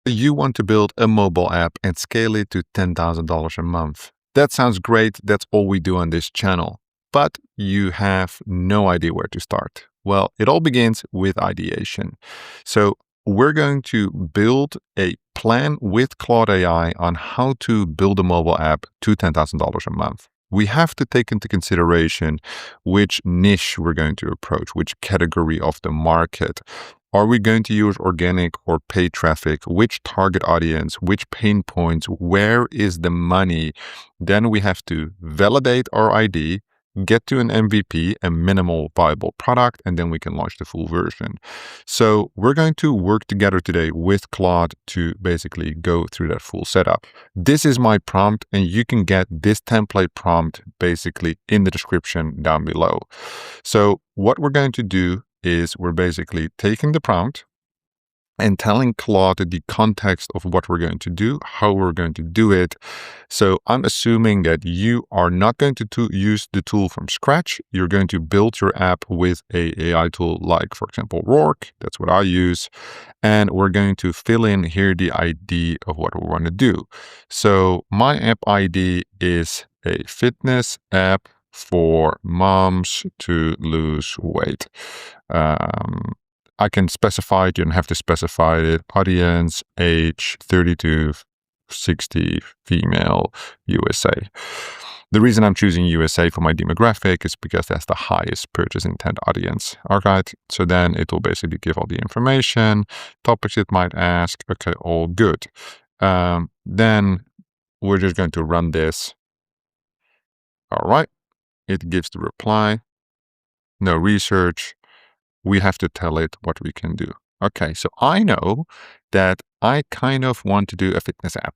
You want to build a mobile app and scale it to $10,000 a month. That sounds great. That's all we do on this channel. But you have no idea where to start. Well, it all begins with ideation. So we're going to build a plan with Claude AI on how to build a mobile app to $10,000 a month. We have to take into consideration which niche we're going to approach, which category of the market. Are we going to use organic or paid traffic? Which target audience? Which pain points? Where is the money? Then we have to validate our ID, get to an MVP, a minimal viable product, and then we can launch the full version. So we're going to work together today with Claude to basically go through that full setup. This is my prompt, and you can get this template prompt basically in the description down below. So what we're going to do is we're basically taking the prompt and telling Claude the context of what we're going to do, how we're going to do it. So I'm assuming that you are not going to use the tool from scratch. You're going to build your app with a AI tool like, for example, Rourke. That's what I use. And we're going to fill in here the ID of what we want to do. So my app ID is a fitness app for moms to lose weight. I can specify it. You don't have to specify it. Audience, age, 30 to 60, female, USA. The reason I'm choosing USA for my demographic is because that's the highest purchase intent audience. All right. So then it will basically give all the information, topics it might ask. Okay, all good. Then we're just going to run this. All right. It gives the reply. No research. We have to tell it what we can do. Okay, so I know that I kind of want to do a fitness app.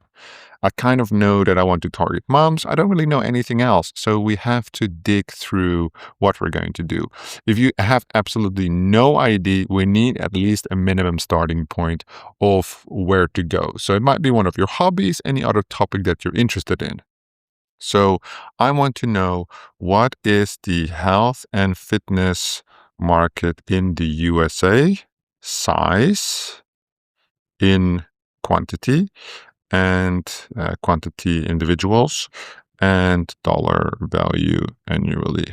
I kind of know that I want to target moms. I don't really know anything else. So we have to dig through what we're going to do. If you have absolutely no idea, we need at least a minimum starting point of where to go. So it might be one of your hobbies, any other topic that you're interested in. So I want to know, what is the health and fitness market in the USA, size, in quantity, and quantity individuals, and dollar value annually.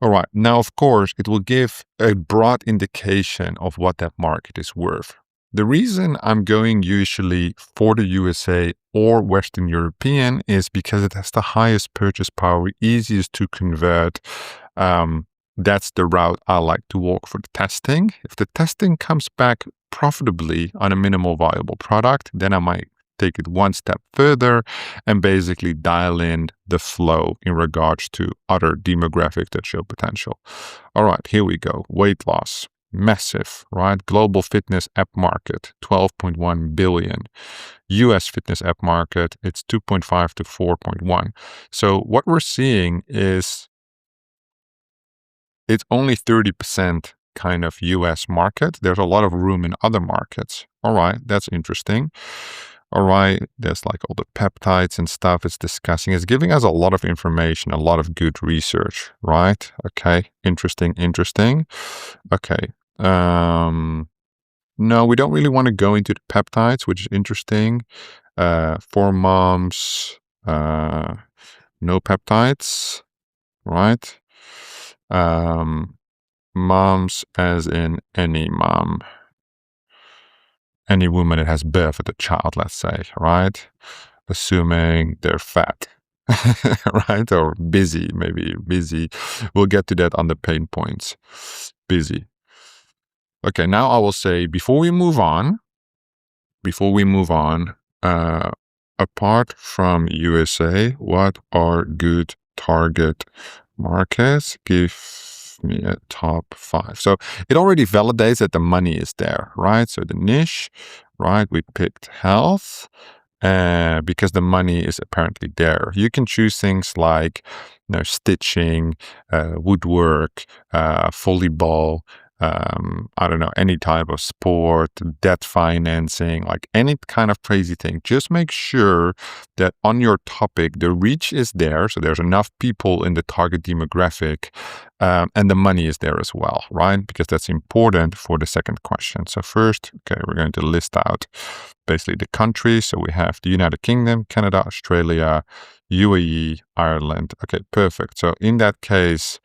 All right. Now, of course, it will give a broad indication of what that market is worth. The reason I'm going usually for the USA or Western European is because it has the highest purchase power, easiest to convert. That's the route I like to walk for the testing. If the testing comes back profitably on a minimal viable product, then I might take it one step further and basically dial in the flow in regards to other demographics that show potential. All right, here we go. Weight loss. Massive, right? Global fitness app market, 12.1 billion. US fitness app market, it's 2.5 to 4.1. So what we're seeing is it's only 30% kind of US market. There's a lot of room in other markets. All right, that's interesting. All right, there's like all the peptides and stuff it's discussing. It's giving us a lot of information, a lot of good research, right? Okay, interesting. Okay. No, we don't really want to go into the peptides, which is interesting. For moms, no peptides, right? Moms as in any mom. Any woman that has birthed a child, let's say, right? Assuming they're fat, right? Or busy, maybe busy. We'll get to that on the pain points. Busy. Okay, now I will say, before we move on, apart from USA, what are good target markets? Give me a top 5. So it already validates that the money is there, right? So the niche, right? We picked health because the money is apparently there. You can choose things like, stitching, woodwork, volleyball, I don't know, any type of sport, debt financing, like any kind of crazy thing. Just make sure that on your topic, the reach is there. So there's enough people in the target demographic, and the money is there as well, right? Because that's important for the second question. So first, okay, we're going to list out basically the countries. So we have the United Kingdom, Canada, Australia, UAE, Ireland. Okay, perfect. So in that case,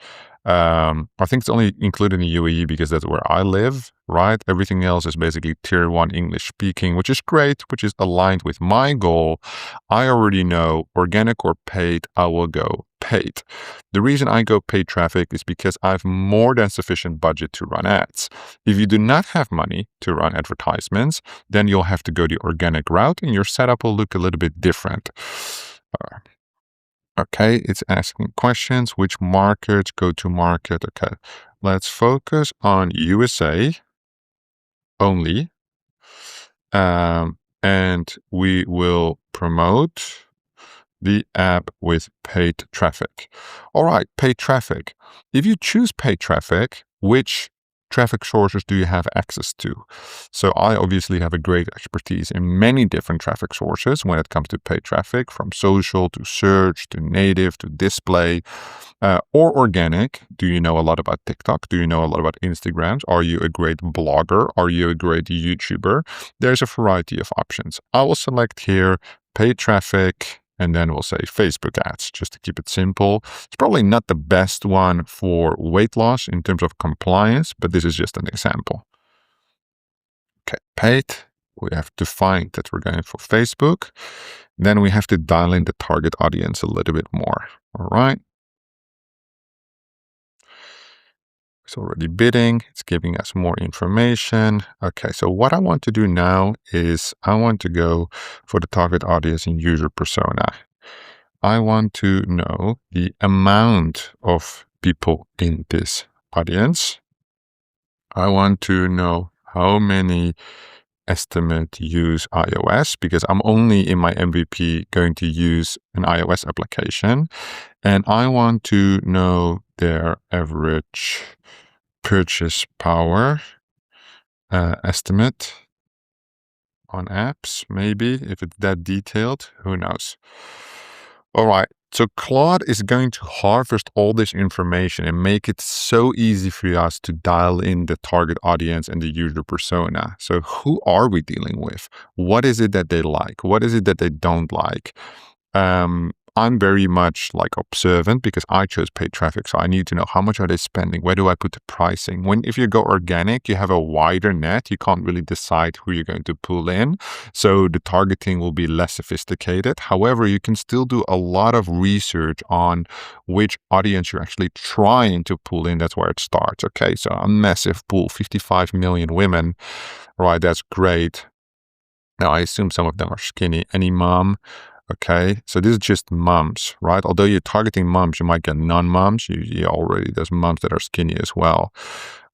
I think it's only included in UAE because that's where I live, right? Everything else is basically tier 1 English speaking, which is great, which is aligned with my goal. I already know organic or paid, I will go paid. The reason I go paid traffic is because I have more than sufficient budget to run ads. If you do not have money to run advertisements, then you'll have to go the organic route and your setup will look a little bit different. Okay, it's asking questions. Which markets, go to market? Okay, let's focus on USA only. And we will promote the app with paid traffic. All right, paid traffic. If you choose paid traffic, which traffic sources do you have access to? So I obviously have a great expertise in many different traffic sources when it comes to paid traffic, from social to search to native to display, or organic. Do you know a lot about TikTok? Do you know a lot about Instagrams? Are you a great blogger? Are you a great YouTuber? There's a variety of options. I will select here paid traffic, and then we'll say Facebook ads, just to keep it simple. It's probably not the best one for weight loss in terms of compliance, but this is just an example. Okay, paid. We have defined that we're going for Facebook. Then we have to dial in the target audience a little bit more. All right. It's already bidding. It's giving us more information. Okay, so what I want to do now is I want to go for the target audience and user persona. I want to know the amount of people in this audience. I want to know how many estimate use iOS, because I'm only in my MVP going to use an iOS application. And I want to know their average purchase power estimate on apps, maybe, if it's that detailed, who knows. All right, so Claude is going to harvest all this information and make it so easy for us to dial in the target audience and the user persona. So who are we dealing with? What is it that they like? What is it that they don't like? I'm very much like observant because I chose paid traffic. So I need to know how much are they spending? Where do I put the pricing? If you go organic, you have a wider net. You can't really decide who you're going to pull in. So the targeting will be less sophisticated. However, you can still do a lot of research on which audience you're actually trying to pull in. That's where it starts. Okay, so a massive pool, 55 million women. Right, that's great. Now, I assume some of them are skinny. Any mom? Okay, so this is just moms, right? Although you're targeting moms, you might get non-moms. There's moms that are skinny as well.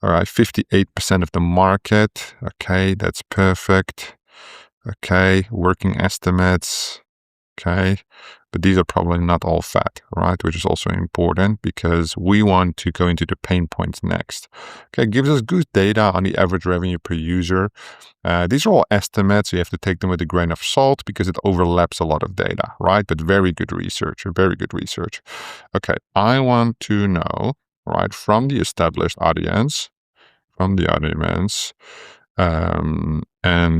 All right, 58% of the market. Okay, that's perfect. Okay, working estimates. Okay, but these are probably not all fat, right? Which is also important because we want to go into the pain points next. Okay, gives us good data on the average revenue per user. These are all estimates. So you have to take them with a grain of salt because it overlaps a lot of data, right? But very good research, very good research. Okay, I want to know, right, from the established audience, and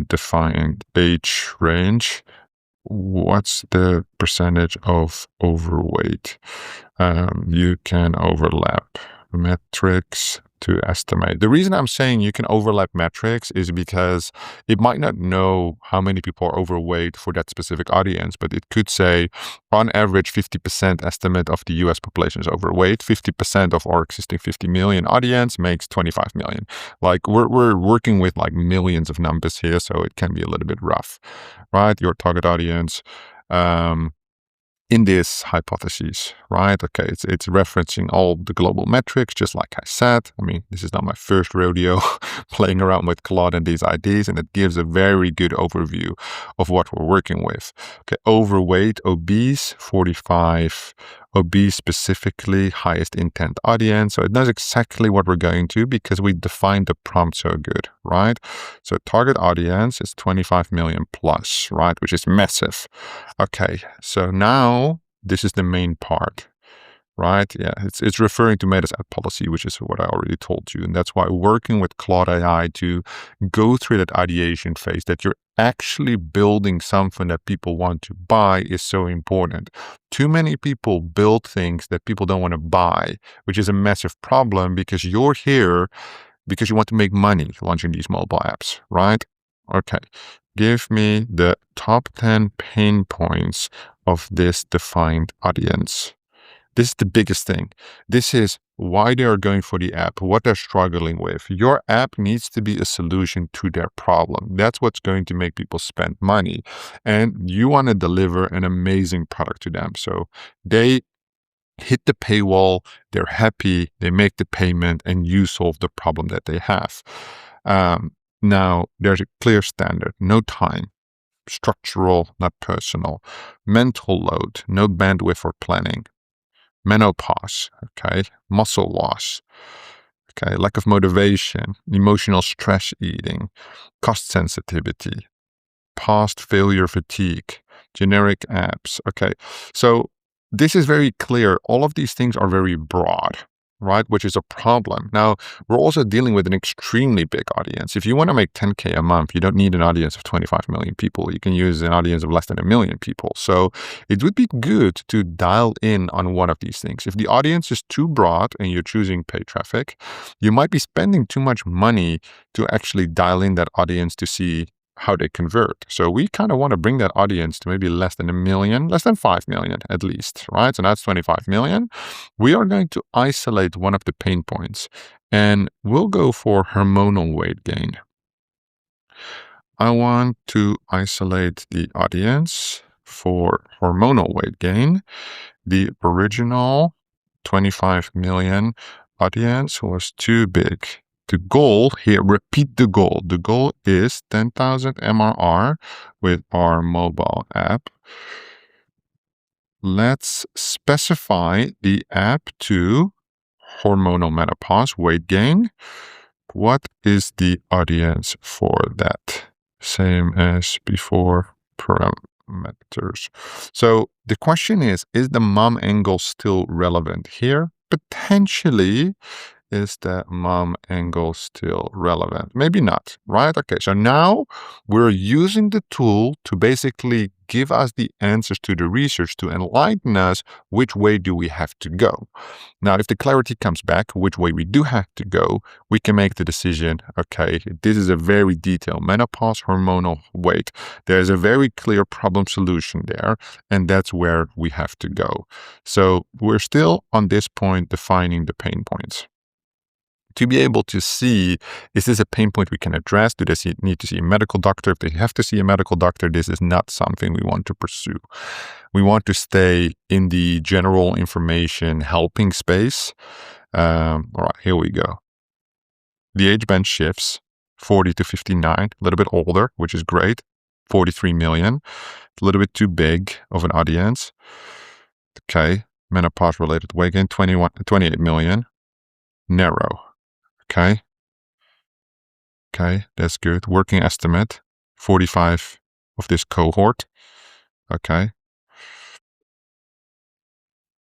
define age range. What's the percentage of overweight? You can overlap metrics to estimate. The reason I'm saying you can overlap metrics is because it might not know how many people are overweight for that specific audience, but it could say on average 50% estimate of the US population is overweight. 50% of our existing 50 million audience makes 25 million. Like we're working with like millions of numbers here, so it can be a little bit rough, right? Your target audience. In this hypothesis, right? Okay, it's referencing all the global metrics, just like I said. I mean, this is not my first rodeo playing around with Claude and these ideas, and it gives a very good overview of what we're working with. Okay, overweight, obese, 45, obese specifically, highest intent audience. So it knows exactly what we're going to because we defined the prompt so good, right? So target audience is 25 million plus, right? Which is massive. Okay, so now this is the main part. Right? Yeah, it's referring to Meta's ad policy, which is what I already told you. And that's why working with Claude AI to go through that ideation phase, that you're actually building something that people want to buy is so important. Too many people build things that people don't want to buy, which is a massive problem because you're here because you want to make money launching these mobile apps, right? Okay, give me the top 10 pain points of this defined audience. This is the biggest thing. This is why they are going for the app, what they're struggling with. Your app needs to be a solution to their problem. That's what's going to make people spend money. And you want to deliver an amazing product to them. So they hit the paywall, they're happy, they make the payment, and you solve the problem that they have. Now, there's a clear standard, no time. Structural, not personal. Mental load, no bandwidth or planning. Menopause, okay, muscle loss, okay, lack of motivation, emotional stress eating, cost sensitivity, past failure fatigue, generic apps, okay. So this is very clear. All of these things are very broad, right? Which is a problem. Now, we're also dealing with an extremely big audience. If you want to make 10K a month, you don't need an audience of 25 million people. You can use an audience of less than 1 million people. So it would be good to dial in on one of these things. If the audience is too broad and you're choosing paid traffic, you might be spending too much money to actually dial in that audience to see how they convert. So we kind of want to bring that audience to maybe less than 1 million, less than 5 million at least, right? So that's 25 million. We are going to isolate one of the pain points and we'll go for hormonal weight gain. I want to isolate the audience for hormonal weight gain. The original 25 million audience was too big. The goal here, repeat the goal. The goal is 10,000 MRR with our mobile app. Let's specify the app to hormonal menopause, weight gain. What is the audience for that? Same as before, parameters. So the question is the mom angle still relevant here? Potentially. Is the mom angle still relevant? Maybe not, right? Okay, so now we're using the tool to basically give us the answers to the research to enlighten us which way do we have to go. Now, if the clarity comes back, which way we do have to go, we can make the decision, okay, this is a very detailed menopause, hormonal weight. There's a very clear problem solution there, and that's where we have to go. So we're still on this point defining the pain points. To be able to see, is this a pain point we can address? Do they need to see a medical doctor? If they have to see a medical doctor, this is not something we want to pursue. We want to stay in the general information helping space. All right, here we go. The age band shifts 40 to 59, a little bit older, which is great. 43 million, a little bit too big of an audience. Okay, menopause related weight gain, 28 million, narrow. Okay. Okay, that's good. Working estimate, 45 of this cohort. Okay.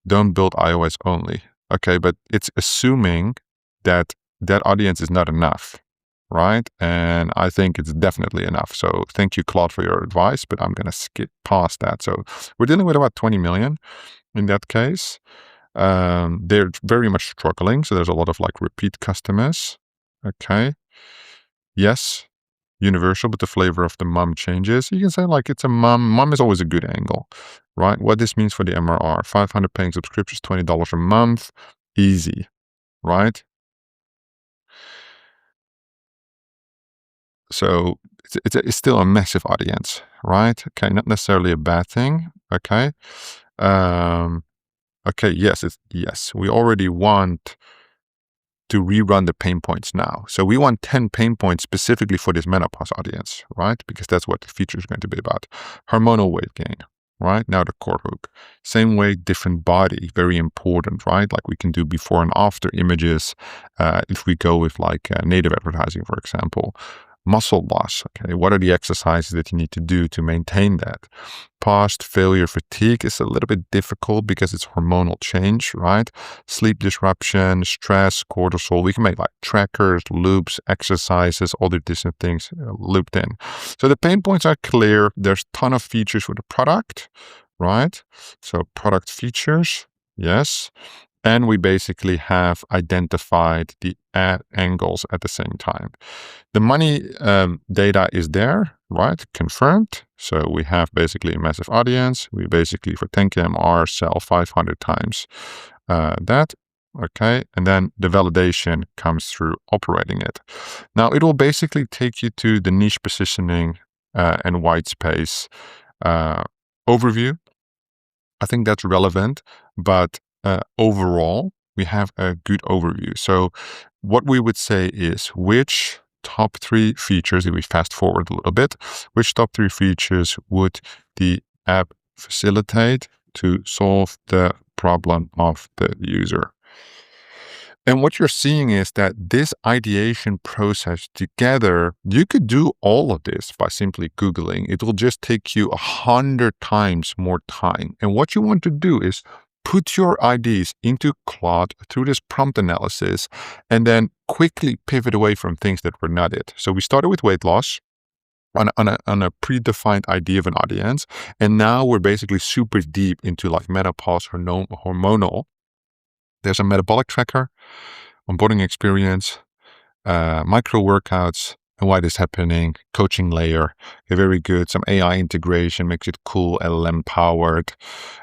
Don't build iOS only. Okay, but it's assuming that that audience is not enough, right? And I think it's definitely enough. So thank you, Claude, for your advice, but I'm going to skip past that. So we're dealing with about 20 million in that case. They're very much struggling. So there's a lot of like repeat customers. Okay. Yes, universal, but the flavor of the mom changes. You can say like it's a mom. Mom is always a good angle, right? What this means for the MRR, 500 paying subscriptions, $20 a month, easy, right? So it's still a massive audience, right? Okay, not necessarily a bad thing. Okay. Okay, yes, we already want to rerun the pain points now. So we want 10 pain points specifically for this menopause audience, right? Because that's what the feature is going to be about. Hormonal weight gain. right? Now the core hook. Same way, different body, very important, right? Like we can do before and after images. If we go with like native advertising, for example, muscle loss. Okay, what are the exercises that you need to do to maintain that? Past failure fatigue is a little bit difficult because it's hormonal change, right? Sleep disruption, stress, cortisol. We can make like trackers, loops, exercises, all the different things looped in. So the pain points are clear. There's a ton of features for the product, right? So product features, yes. And we basically have identified the ad angles at the same time. The money data is there, right? Confirmed. So we have basically a massive audience. We basically, for 10 KMR, sell 500 times that. Okay. And then the validation comes through operating it. Now, it will basically take you to the niche positioning and white space overview. I think that's relevant, but overall, we have a good overview. So what we would say is which top 3 features, if we fast forward a little bit, which top 3 features would the app facilitate to solve the problem of the user? And what you're seeing is that this ideation process together, you could do all of this by simply Googling. It will just take you 100 times more time. And what you want to do is put your ideas into Claude through this prompt analysis and then quickly pivot away from things that were not it. So we started with weight loss on a predefined idea of an audience. And now we're basically super deep into like menopause, hormonal. There's a metabolic tracker, onboarding experience, micro workouts, and why this is happening, coaching layer, very good. Some AI integration makes it cool, LLM powered.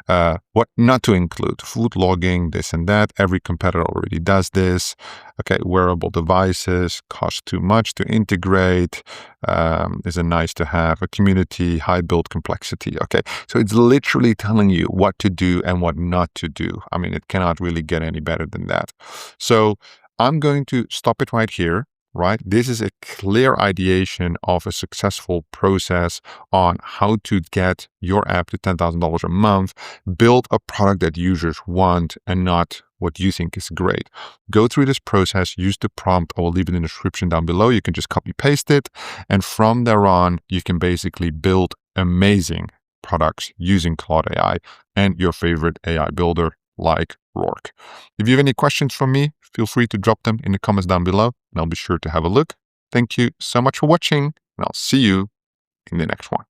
What not to include, food logging, this and that. Every competitor already does this. Okay, wearable devices, cost too much to integrate, is a nice to have, a community, high build complexity. Okay, so it's literally telling you what to do and what not to do. I mean, it cannot really get any better than that. So I'm going to stop it right here. Right? This is a clear ideation of a successful process on how to get your app to $10,000 a month, build a product that users want and not what you think is great. Go through this process, use the prompt. I will leave it in the description down below. You can just copy paste it. And from there on, you can basically build amazing products using Claude AI and your favorite AI builder like Rourke. If you have any questions from me, feel free to drop them in the comments down below, and I'll be sure to have a look. Thank you so much for watching, and I'll see you in the next one.